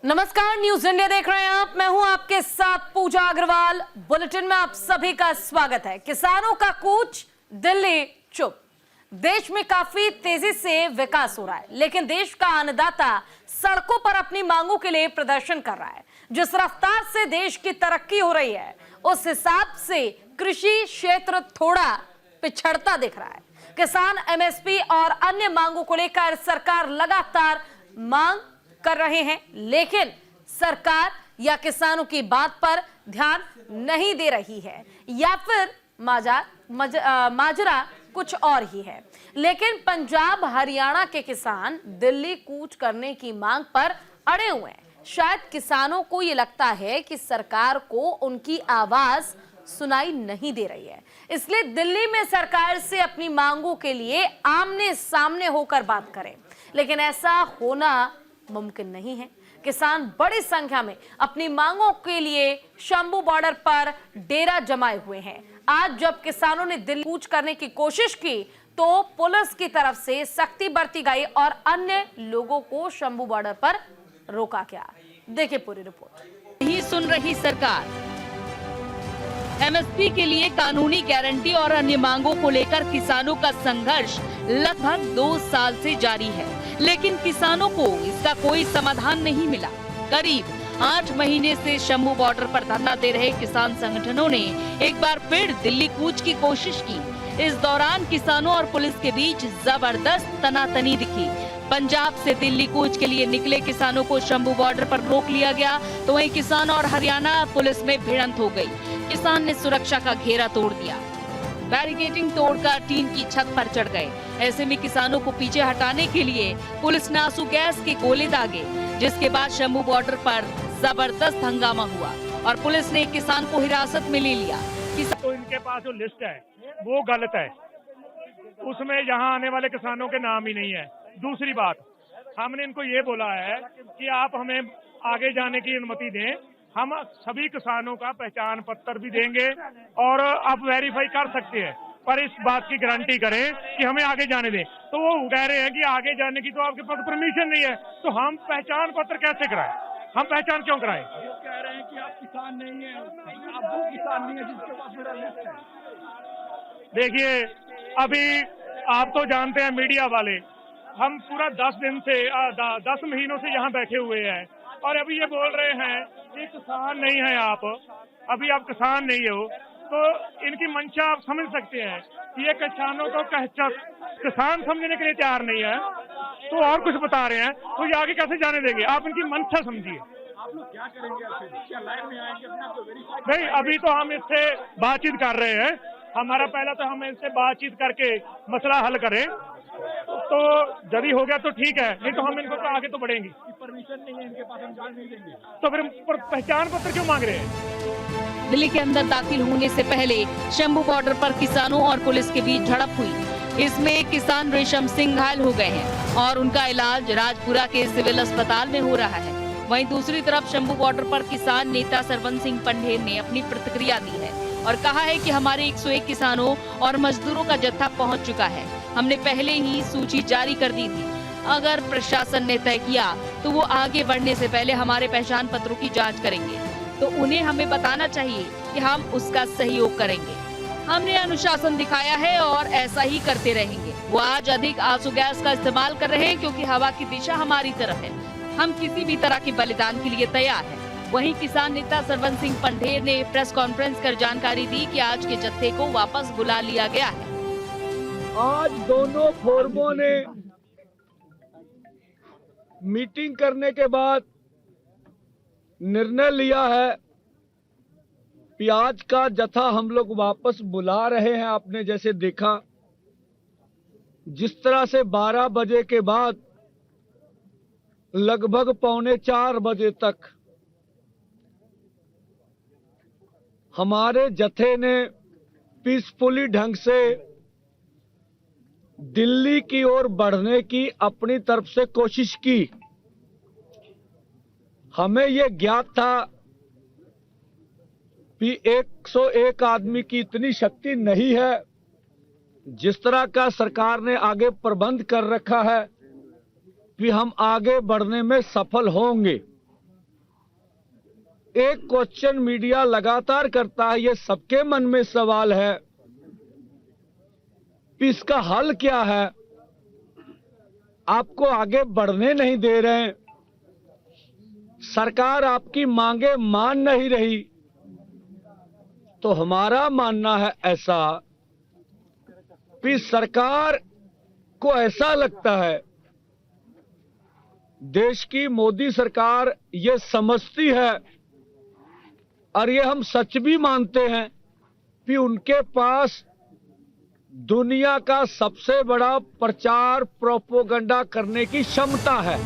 नमस्कार, news India देख रहे हैं आप। मैं हूं आपके साथ पूजा अग्रवाल। बुलेटिन में आप सभी का स्वागत है। किसानों का कूच, दिल्ली चुप। देश में काफी तेजी से विकास हो रहा है, लेकिन देश का अन्नदाता सड़कों पर अपनी मांगों के लिए प्रदर्शन कर रहा है। जिस रफ्तार से देश की तरक्की हो रही है, उस हिसाब से कृषि क्षेत्र थोड़ा पिछड़ता दिख रहा है। किसान एमएसपी और अन्य मांगों को लेकर सरकार लगातार मांग कर रहे हैं, लेकिन सरकार या किसानों की बात पर ध्यान नहीं दे रही है, या फिर माजरा कुछ और ही है। लेकिन पंजाब हरियाणा के किसान दिल्ली कूच करने की मांग पर अड़े हुए हैं। शायद किसानों को ये लगता है कि सरकार को उनकी आवाज सुनाई नहीं दे रही है, इसलिए दिल्ली में सरकार से अपनी मांगों के लिए आमने सामने होकर बात करें, लेकिन ऐसा होना मुमकिन नहीं है। किसान बड़ी संख्या में अपनी मांगों के लिए शंभू बॉर्डर पर डेरा जमाए हुए हैं। आज जब किसानों ने दिल्ली कूच करने की कोशिश की, तो पुलिस की तरफ से सख्ती बरती गई और अन्य लोगों को शंभू बॉर्डर पर रोका गया। देखिए पूरी रिपोर्ट। नहीं सुन रही सरकार। एमएसपी के लिए कानूनी गारंटी और अन्य मांगों को लेकर किसानों का संघर्ष लगभग 2 साल से जारी है, लेकिन किसानों को इसका कोई समाधान नहीं मिला। करीब 8 महीने से शंभू बॉर्डर पर धरना दे रहे किसान संगठनों ने एक बार फिर दिल्ली कूच की कोशिश की। इस दौरान किसानों और पुलिस के बीच जबरदस्त तनातनी दिखी। पंजाब से दिल्ली कूच के लिए निकले किसानों को शंभू बॉर्डर पर रोक लिया गया, तो वहीं किसान और हरियाणा पुलिस में भिड़ंत हो गई। किसान ने सुरक्षा का घेरा तोड़ दिया, बैरिकेडिंग तोड़कर टीन की छत पर चढ़ गए। ऐसे में किसानों को पीछे हटाने के लिए पुलिस ने आंसू गैस के गोले दागे, जिसके बाद शंभू बॉर्डर पर जबरदस्त हंगामा हुआ और पुलिस ने एक किसान को हिरासत में ले लिया। तो इनके पास जो लिस्ट है वो गलत है, उसमें यहाँ आने वाले किसानों के नाम ही नहीं है। दूसरी बात, हमने इनको ये बोला है कि आप हमें आगे जाने की अनुमति दें, हम सभी किसानों का पहचान पत्र भी देंगे और आप वेरीफाई कर सकते हैं, पर इस बात की गारंटी करें कि हमें आगे जाने दें। तो वो कह रहे हैं कि आगे जाने की तो आपके पास परमिशन नहीं है, तो हम पहचान पत्र कैसे कराएं? हम पहचान क्यों कराएं? वो कह रहे हैं कि आप किसान नहीं है, आप वो किसान नहीं है जिसके पास मेरा लिस्ट है। देखिए, अभी आप तो जानते हैं मीडिया वाले, हम पूरा 10 दिन से 10 महीनों से यहाँ बैठे हुए हैं और अभी ये बोल रहे हैं कि किसान नहीं है आप, अभी आप किसान नहीं हो। तो इनकी मंशा आप समझ सकते हैं कि ये किसानों को किसान समझने के लिए तैयार नहीं है, तो और कुछ बता रहे हैं, तो ये आगे कैसे जाने देंगे? आप इनकी मंशा समझिए। आप लोग क्या करेंगे? क्या लाइन में आएंगे अपने आप को वेरीफाई? नहीं, अभी तो हम इससे बातचीत कर रहे हैं। हमारा पहला तो हम इससे बातचीत करके मसला हल करें, तो यदि हो गया तो ठीक है, नहीं तो हम इनको तो आगे तो बढ़ेंगे। परमिशन नहीं है इनके पास, हम जान नहीं देंगे। तो फिर पहचान पत्र क्यों मांग रहे हैं? दिल्ली के अंदर दाखिल होने से पहले शंभू बॉर्डर पर किसानों और पुलिस के बीच झड़प हुई। इसमें किसान रेशम सिंह घायल हो गए हैं और उनका इलाज राजपुरा के सिविल अस्पताल में हो रहा है। वहीं दूसरी तरफ शंभू बॉर्डर पर किसान नेता सरवन सिंह पंढेर ने अपनी प्रतिक्रिया दी है और कहा है कि हमारे 101 किसानों और मजदूरों का जत्था पहुंच चुका है। हमने पहले ही सूची जारी कर दी थी। अगर प्रशासन ने तय किया तो वो आगे बढ़ने से पहले हमारे पहचान पत्रों की जांच करेंगे, तो उन्हें हमें बताना चाहिए कि हम उसका सहयोग करेंगे। हमने अनुशासन दिखाया है और ऐसा ही करते रहेंगे। वो आज अधिक आंसू गैस का इस्तेमाल कर रहे हैं क्योंकि हवा की दिशा हमारी तरफ है। हम किसी भी तरह के बलिदान के लिए तैयार हैं। वहीं किसान नेता सरवन सिंह पंढेर ने प्रेस कॉन्फ्रेंस कर जानकारी दी कि आज के जत्थे को वापस बुला लिया गया है। आज दोनों फोरमों ने मीटिंग करने के बाद निर्णय लिया है कि आज का जत्था हम लोग वापस बुला रहे हैं। आपने जैसे देखा, जिस तरह से 12 बजे के बाद लगभग 3:45 बजे तक हमारे जत्थे ने पीसफुली ढंग से दिल्ली की ओर बढ़ने की अपनी तरफ से कोशिश की। हमें यह ज्ञात था कि 101 आदमी की इतनी शक्ति नहीं है। जिस तरह का सरकार ने आगे प्रबंध कर रखा है कि हम आगे बढ़ने में सफल होंगे। एक क्वेश्चन मीडिया लगातार करता है, ये सबके मन में सवाल है कि इसका हल क्या है। आपको आगे बढ़ने नहीं दे रहे हैं, सरकार आपकी मांगे मान नहीं रही। तो हमारा मानना है ऐसा कि सरकार को ऐसा लगता है, देश की मोदी सरकार ये समझती है और ये हम सच भी मानते हैं कि उनके पास दुनिया का सबसे बड़ा प्रचार प्रोपोगंडा करने की क्षमता है।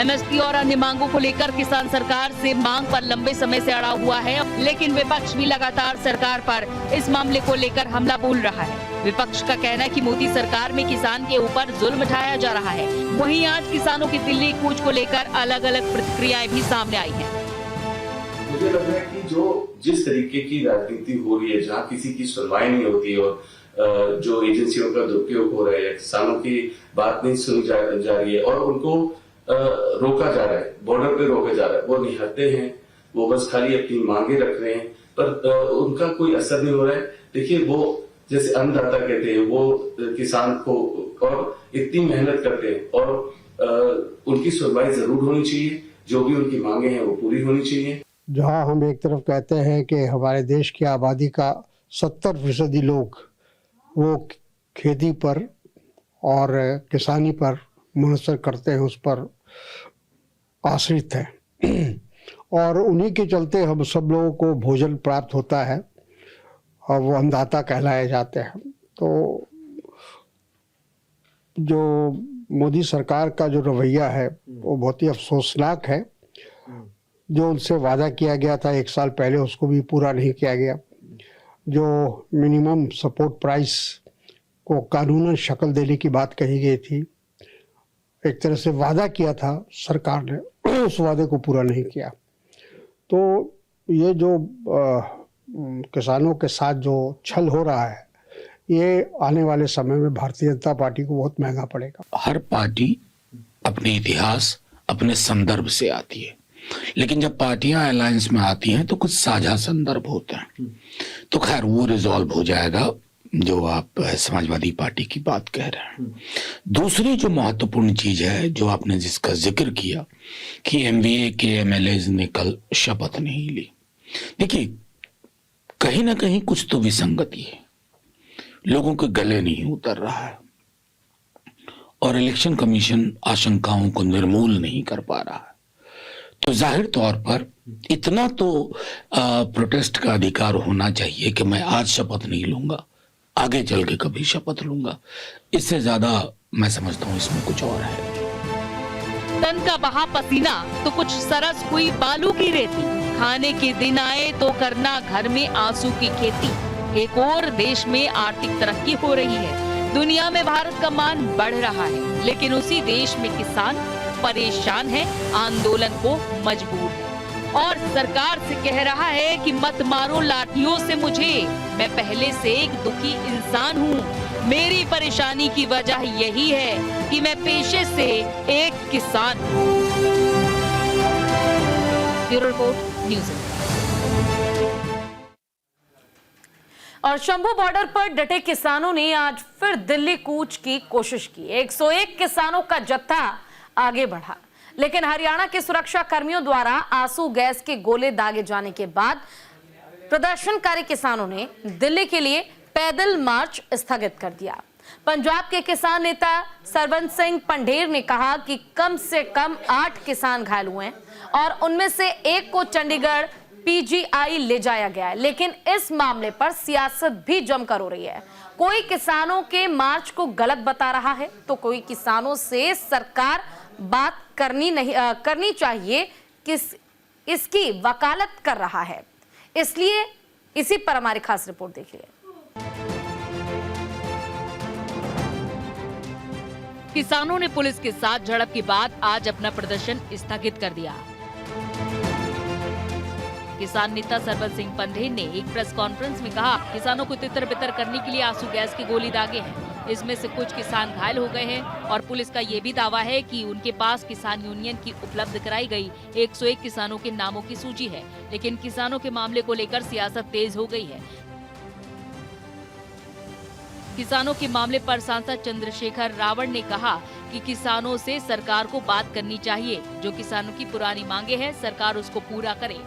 एमएसपी और अन्य मांगों को लेकर किसान सरकार से मांग पर लंबे समय से अड़ा हुआ है, लेकिन विपक्ष भी लगातार सरकार पर इस मामले को लेकर हमला बोल रहा है। विपक्ष का कहना है कि मोदी सरकार में किसान के ऊपर जुल्म ढाया जा रहा है। वहीं आज किसानों की दिल्ली कूच को लेकर अलग अलग प्रतिक्रियाएं भी सामने आई हैं। मुझे लग रहा है कि जिस तरीके की राजनीति हो रही है, जहाँ किसी की सुनवाई नहीं होती और जो एजेंसियों का दुरुपयोग हो रहा है, किसानों की बात नहीं सुनी जा रही है और उनको रोका जा रहा है, बॉर्डर पे रोका जा रहा है। वो निहत्थे हैं, वो बस खाली अपनी मांगे रख रहे हैं, पर उनका कोई असर नहीं हो रहा है। देखिए, वो जैसे अन्नदाता कहते हैं, वो किसान को और इतनी मेहनत करते हैं और उनकी सुनवाई जरूर होनी चाहिए। जो भी उनकी मांगे हैं वो पूरी होनी चाहिए। जहां हम एक तरफ कहते हैं कि हमारे देश की आबादी का 70% लोग वो खेती पर और किसानी पर मुनसर करते हैं, उस पर आश्रित है और उन्हीं के चलते हम सब लोगों को भोजन प्राप्त होता है और वो अन्नदाता कहलाए जाते हैं। तो जो मोदी सरकार का जो रवैया है वो बहुत ही अफसोसनाक है। जो उनसे वादा किया गया था 1 साल पहले, उसको भी पूरा नहीं किया गया। जो मिनिमम सपोर्ट प्राइस को कानूनन शक्ल देने की बात कही गई थी, एक तरह से वादा किया था सरकार ने, उस वादे को पूरा नहीं किया। तो ये जो किसानों के साथ जो छल हो रहा है, ये आने वाले समय में भारतीय जनता पार्टी को बहुत महंगा पड़ेगा। हर पार्टी अपने इतिहास, अपने संदर्भ से आती है, लेकिन जब पार्टियां अलायंस में आती हैं तो कुछ साझा संदर्भ होते हैं। तो खैर वो रिजॉल्व हो जाएगा, जो आप समाजवादी पार्टी की बात कह रहे हैं। दूसरी जो महत्वपूर्ण चीज है, जो आपने जिसका जिक्र किया कि एमवीए के एमएलएज ने कल शपथ नहीं ली। देखिए, कहीं ना कहीं कुछ तो विसंगति है, लोगों के गले नहीं उतर रहा है और इलेक्शन कमीशन आशंकाओं को निर्मूल नहीं कर पा रहा है। तो जाहिर तौर पर इतना तो प्रोटेस्ट का अधिकार होना चाहिए कि मैं आज शपथ नहीं लूंगा, आगे चल के कभी शपथ लूंगा। इससे ज्यादा मैं समझता हूं इसमें कुछ और है। तन का बहा पसीना तो कुछ सरस हुई बालू की रेती, खाने के दिन आए तो करना घर में आंसू की खेती। एक और देश में आर्थिक तरक्की हो रही है, दुनिया में भारत का मान बढ़ रहा है, लेकिन उसी देश में किसान परेशान है, आंदोलन को मजबूर है और सरकार से कह रहा है कि मत मारो लाठियों से मुझे, मैं पहले से एक दुखी इंसान हूँ। मेरी परेशानी की वजह यही है कि मैं पेशे से एक किसान हूँ। Bureau report, news India. और शंभू बॉर्डर पर डटे किसानों ने आज फिर दिल्ली कूच की कोशिश की। 101 किसानों का जत्था आगे बढ़ा, लेकिन हरियाणा के सुरक्षा कर्मियों द्वारा आंसू गैस के गोले दागे जाने के बाद प्रदर्शनकारी किसानों ने दिल्ली के लिए पैदल मार्च स्थगित कर दिया। पंजाब के किसान नेता सरबंस सिंह पंढेर ने कहा कि कम से कम 8 किसान घायल हुए हैं और उनमें से एक को चंडीगढ़ पीजीआई ले जाया गया है, लेकिन इस मामले पर सियासत भी जमकर हो रही है। कोई किसानों के मार्च को गलत बता रहा है तो कोई किसानों से सरकार बात करनी चाहिए इसकी वकालत कर रहा है। इसलिए इसी पर हमारी खास रिपोर्ट देखिए। किसानों ने पुलिस के साथ झड़प के बाद आज अपना प्रदर्शन स्थगित कर दिया। किसान नेता सरबंस सिंह पंढेर ने एक प्रेस कॉन्फ्रेंस में कहा, किसानों को तितर बितर करने के लिए आंसू गैस की गोली दागे हैं। इसमें से कुछ किसान घायल हो गए हैं और पुलिस का ये भी दावा है कि उनके पास किसान यूनियन की उपलब्ध कराई गई 101 किसानों के नामों की सूची है, लेकिन किसानों के मामले को लेकर सियासत तेज हो गई है। किसानों के मामले पर सांसद चंद्रशेखर रावण ने कहा कि किसानों से सरकार को बात करनी चाहिए, जो किसानों की पुरानी मांगे हैं सरकार उसको पूरा करे।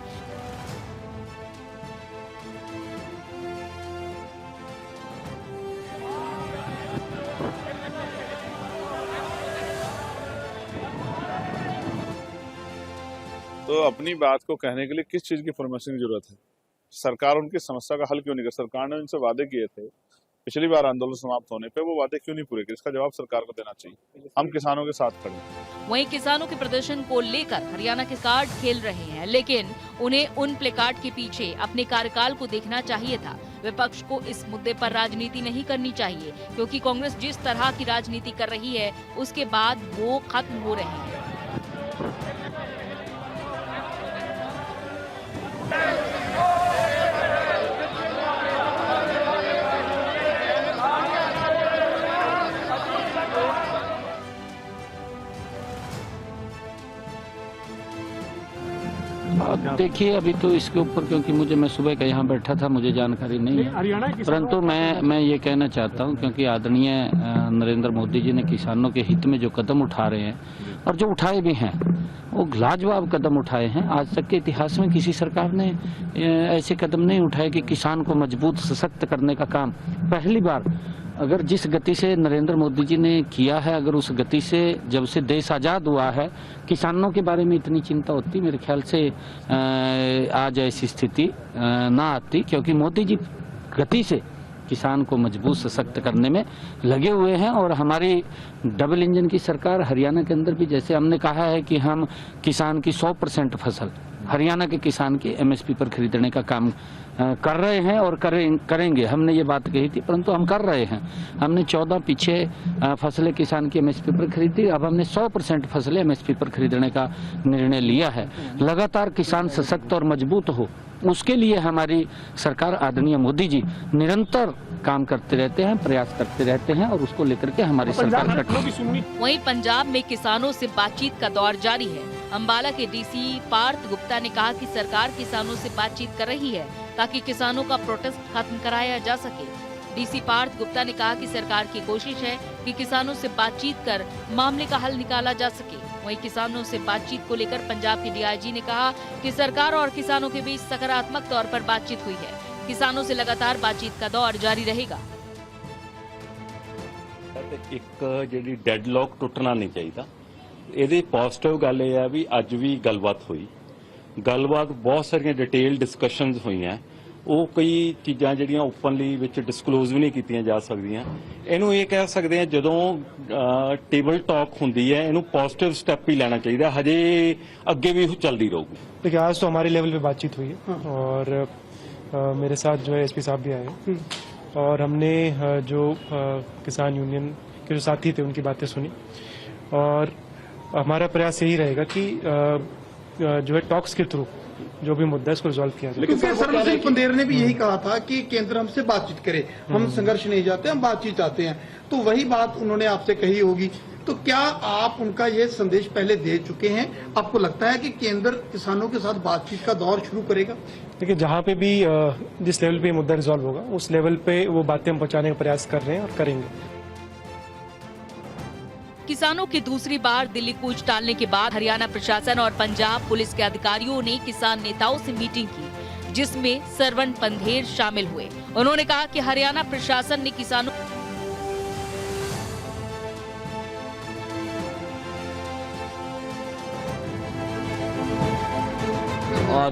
तो अपनी बात को कहने के लिए किस चीज की फॉर्मेशन की जरूरत है? सरकार उनकी समस्या का हल क्यों नहीं कर? सरकार ने उनसे वादे किए थे, पिछली बार आंदोलन समाप्त होने पे वो वादे क्यों नहीं पूरे किए? इसका जवाब सरकार को देना चाहिए। हम किसानों के साथ खड़े हैं। वहीं किसानों के प्रदर्शन को लेकर हरियाणा के कार्ड खेल रहे हैं, लेकिन उन्हें उन प्लेकार्ड के पीछे अपने कार्यकाल को देखना चाहिए था। विपक्ष को इस मुद्दे पर राजनीति नहीं करनी चाहिए, क्योंकि कांग्रेस जिस तरह की राजनीति कर रही है उसके बाद वो खत्म हो रहे हैं। देखिए, अभी तो इसके ऊपर, क्योंकि मैं सुबह का यहाँ बैठा था, मुझे जानकारी नहीं है, परंतु मैं ये कहना चाहता हूँ, क्योंकि आदरणीय नरेंद्र मोदी जी ने किसानों के हित में जो कदम उठा रहे हैं और जो उठाए भी हैं वो लाजवाब कदम उठाए हैं। आज तक के इतिहास में किसी सरकार ने ऐसे कदम नहीं उठाए कि किसान को मजबूत सशक्त करने का काम। पहली बार अगर जिस गति से नरेंद्र मोदी जी ने किया है, अगर उस गति से जब से देश आज़ाद हुआ है किसानों के बारे में इतनी चिंता होती, मेरे ख्याल से आज ऐसी स्थिति ना आती, क्योंकि मोदी जी गति से किसान को मजबूत सशक्त करने में लगे हुए हैं। और हमारी डबल इंजन की सरकार हरियाणा के अंदर भी, जैसे हमने कहा है कि हम किसान की 100% फसल हरियाणा के किसान की MSP पर खरीदने का काम कर रहे हैं और करेंगे। हमने ये बात कही थी, परंतु हम कर रहे हैं। हमने 14 पीछे फसलें किसान की MSP पर खरीदी, अब हमने 100% फसलें MSP पर खरीदने का निर्णय लिया है। लगातार किसान सशक्त और मजबूत हो, उसके लिए हमारी सरकार आदरणीय मोदी जी निरंतर काम करते रहते हैं, प्रयास करते रहते हैं और उसको लेकर के हमारी सरकार कटी। वहीं पंजाब में किसानों से बातचीत का दौर जारी है। अंबाला के DC पार्थ गुप्ता ने कहा कि सरकार किसानों से बातचीत कर रही है ताकि किसानों का प्रोटेस्ट खत्म कराया जा सके। DC पार्थ गुप्ता ने कहा कि सरकार की कोशिश है कि किसानों से बातचीत कर मामले का हल निकाला जा सके। वहीं किसानों से बातचीत को लेकर पंजाब के DIG ने कहा कि सरकार और किसानों के बीच सकारात्मक तौर पर बातचीत हुई है। किसानों से लगातार बातचीत का दौर जारी रहेगा। एक ਜਿਹੜੀ ਡੈਡਲੌਕ ਟੁੱਟਣਾ ਨਹੀਂ ਚਾਹੀਦਾ। ਇਹਦੀ ਪੋਜ਼ਿਟਿਵ ਗੱਲ ਇਹ ਹੈ ਵੀ ਅੱਜ ਵੀ ਗੱਲਬਾਤ ਹੋਈ, ਗੱਲਬਾਤ ਬਹੁਤ ਸਾਰੀਆਂ ਡਿਟੇਲ ਡਿਸਕਸ਼ਨਸ ਹੋਈਆਂ। ਉਹ ਕਈ ਚੀਜ਼ਾਂ ਜਿਹੜੀਆਂ ਓਪਨਲੀ ਵਿੱਚ ਡਿਸਕਲੋਜ਼ ਵੀ ਨਹੀਂ ਕੀਤੀਆਂ ਜਾ ਸਕਦੀਆਂ। ਇਹਨੂੰ ਇਹ ਕਹਿ ਸਕਦੇ ਆ ਜਦੋਂ ਟੇਬਲ ਟਾਕ ਹੁੰਦੀ है, ਇਹਨੂੰ पॉजिटिव स्टेप ही लेना चाहिए। हजे आगे भी चलती रहूगी। देखिए, आज तो हमारे लेवल पे बातचीत हुई है और मेरे साथ जो है SP साहब भी आए और हमने जो किसान यूनियन के जो साथी थे उनकी बातें सुनी और हमारा प्रयास यही रहेगा कि जो है टॉक्स के थ्रू जो भी मुद्दा है इसको रिजॉल्व किया जाए। लेकिन सर्वश्री पंदेर ने भी यही कहा था कि केंद्र हमसे बातचीत करे, हम संघर्ष नहीं जाते, हम बातचीत चाहते हैं। तो वही बात उन्होंने आपसे कही होगी। तो क्या आप उनका ये संदेश पहले दे चुके हैं? आपको लगता है कि केंद्र किसानों के साथ बातचीत का दौर शुरू करेगा? देखिए, जहाँ पे भी जिस लेवल पे मुद्दा रिजॉल्व होगा उस लेवल पे वो बातें हम पहुंचाने का प्रयास कर रहे हैं और करेंगे। किसानों की दूसरी बार दिल्ली कूच टालने के बाद हरियाणा प्रशासन और पंजाब पुलिस के अधिकारियों ने किसान नेताओं से मीटिंग की, जिसमें सरवण पंधेर शामिल हुए। उन्होंने कहा कि हरियाणा प्रशासन ने किसानों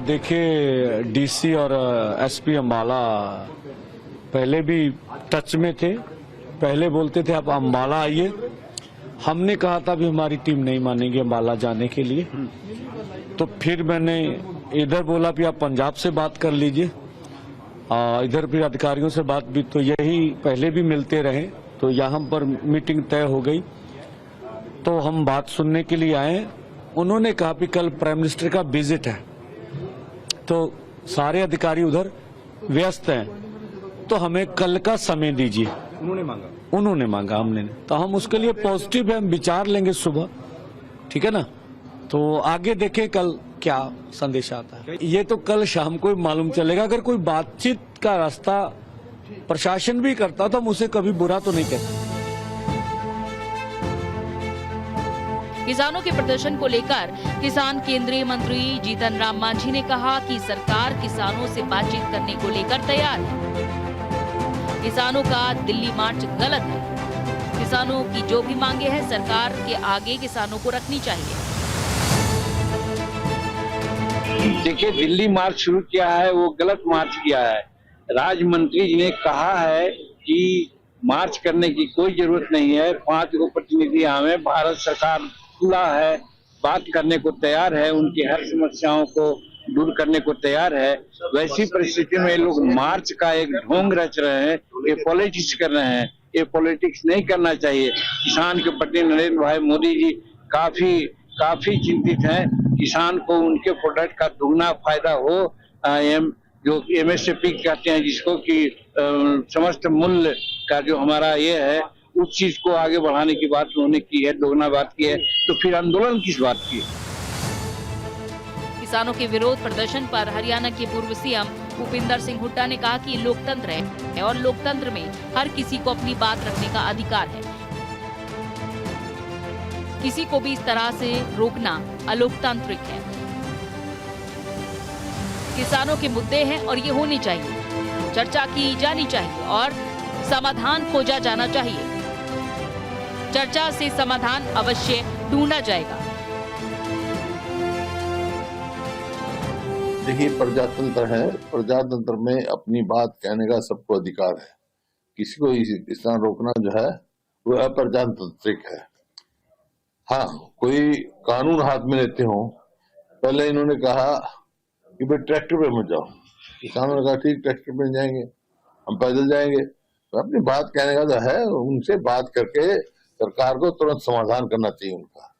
देखिए, DC और SP अम्बाला पहले भी टच में थे, पहले बोलते थे आप अम्बाला आइए। हमने कहा था भी हमारी टीम नहीं मानेगी अम्बाला जाने के लिए, तो फिर मैंने इधर बोला भी आप पंजाब से बात कर लीजिए, इधर भी अधिकारियों से बात भी, तो यही पहले भी मिलते रहे, तो यहाँ पर मीटिंग तय हो गई। तो हम बात सुनने के लिए आए। उन्होंने कहा कि कल प्राइम मिनिस्टर का विजिट है, तो सारे अधिकारी उधर व्यस्त हैं, तो हमें कल का समय दीजिए, उन्होंने मांगा। उन्होंने मांगा, हमने नहीं। तो हम उसके लिए पॉजिटिव है, हम विचार लेंगे सुबह, ठीक है ना। तो आगे देखें कल क्या संदेश आता है, ये तो कल शाम को मालूम चलेगा। अगर कोई बातचीत का रास्ता प्रशासन भी करता तो हम उसे कभी बुरा तो नहीं कहते। किसानों के प्रदर्शन को लेकर किसान केंद्रीय मंत्री जीतन राम मांझी ने कहा कि सरकार किसानों से बातचीत करने को लेकर तैयार है। किसानों का दिल्ली मार्च गलत है। किसानों की जो भी मांगे हैं सरकार के आगे किसानों को रखनी चाहिए। देखिए, दिल्ली मार्च शुरू किया है वो गलत मार्च किया है। राज्य मंत्री जी ने कहा है कि मार्च करने की कोई जरूरत नहीं है। 5 गो प्रतिनिधि हमें, भारत सरकार खुला है, बात करने को तैयार है, उनकी हर समस्याओं को दूर करने को तैयार है। वैसी परिस्थिति में लोग मार्च का एक ढोंग रच रहे हैं, ये पॉलिटिक्स कर रहे हैं। ये पॉलिटिक्स नहीं करना चाहिए। किसान के प्रति नरेंद्र भाई मोदी जी काफी चिंतित हैं। किसान को उनके प्रोडक्ट का दुगना फायदा हो, जो MSP कहते हैं जिसको कि समस्त मूल्य का जो हमारा ये है, उस चीज को आगे बढ़ाने की बात उन्होंने की है, दोगुना बात की है, तो फिर आंदोलन किस बात की? किसानों के विरोध प्रदर्शन पर हरियाणा के पूर्व CM भूपिंदर सिंह हुड्डा ने कहा कि लोकतंत्र है और लोकतंत्र में हर किसी को अपनी बात रखने का अधिकार है। किसी को भी इस तरह से रोकना अलोकतांत्रिक है। किसानों के मुद्दे हैं और ये होनी चाहिए, चर्चा की जानी चाहिए और समाधान खोजा जाना चाहिए। चर्चा से समाधान अवश्य ढूंढा जाएगा। देखिए, प्रजातंत्र है, प्रजातंत्र में अपनी बात कहने का सबको अधिकार है। किसी को इस तरह रोकना जो है वो अप्रजातांत्रिक है। हाँ, कोई कानून हाथ में लेते हो, पहले इन्होंने कहा कि भाई ट्रैक्टर पे मत जाओ, किसानों ने कहा ठीक ट्रैक्टर पे जाएंगे, हम पैदल जाएंगे। तो अपनी बात कहने का जो है उनसे बात करके सरकार को तुरंत समाधान करना चाहिए उनका।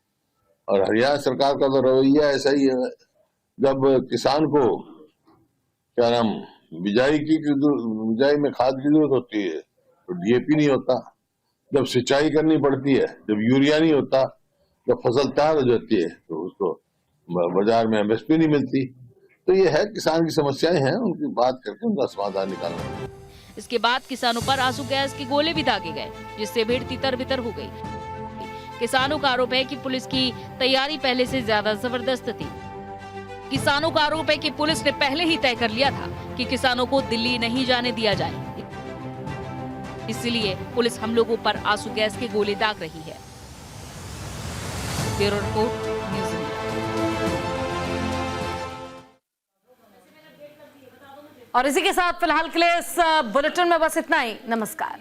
और हरियाणा सरकार का तो रवैया ऐसा ही है, जब किसान को क्या नाम बिजाई में खाद की जरूरत होती है तो DAP नहीं होता, जब सिंचाई करनी पड़ती है, जब यूरिया नहीं होता, जब फसल तैयार हो जाती है तो उसको बाजार में MSP नहीं मिलती। तो ये है, किसान की समस्याएं हैं, उनकी बात करके उनका समाधान निकालना। इसके बाद किसानों पर आंसू गैस के गोले भी दागे गए, जिससे भीड़ तितर बितर हो गई। किसानों का आरोप है कि पुलिस की तैयारी पहले से ज्यादा जबरदस्त थी। किसानों का आरोप है कि पुलिस ने पहले ही तय कर लिया था कि किसानों को दिल्ली नहीं जाने दिया जाए, इसलिए पुलिस हम लोगों पर आंसू गैस के गोले दाग रही है। Bureau report, news India. और इसी के साथ फिलहाल के लिए इस बुलेटिन में बस इतना ही। नमस्कार।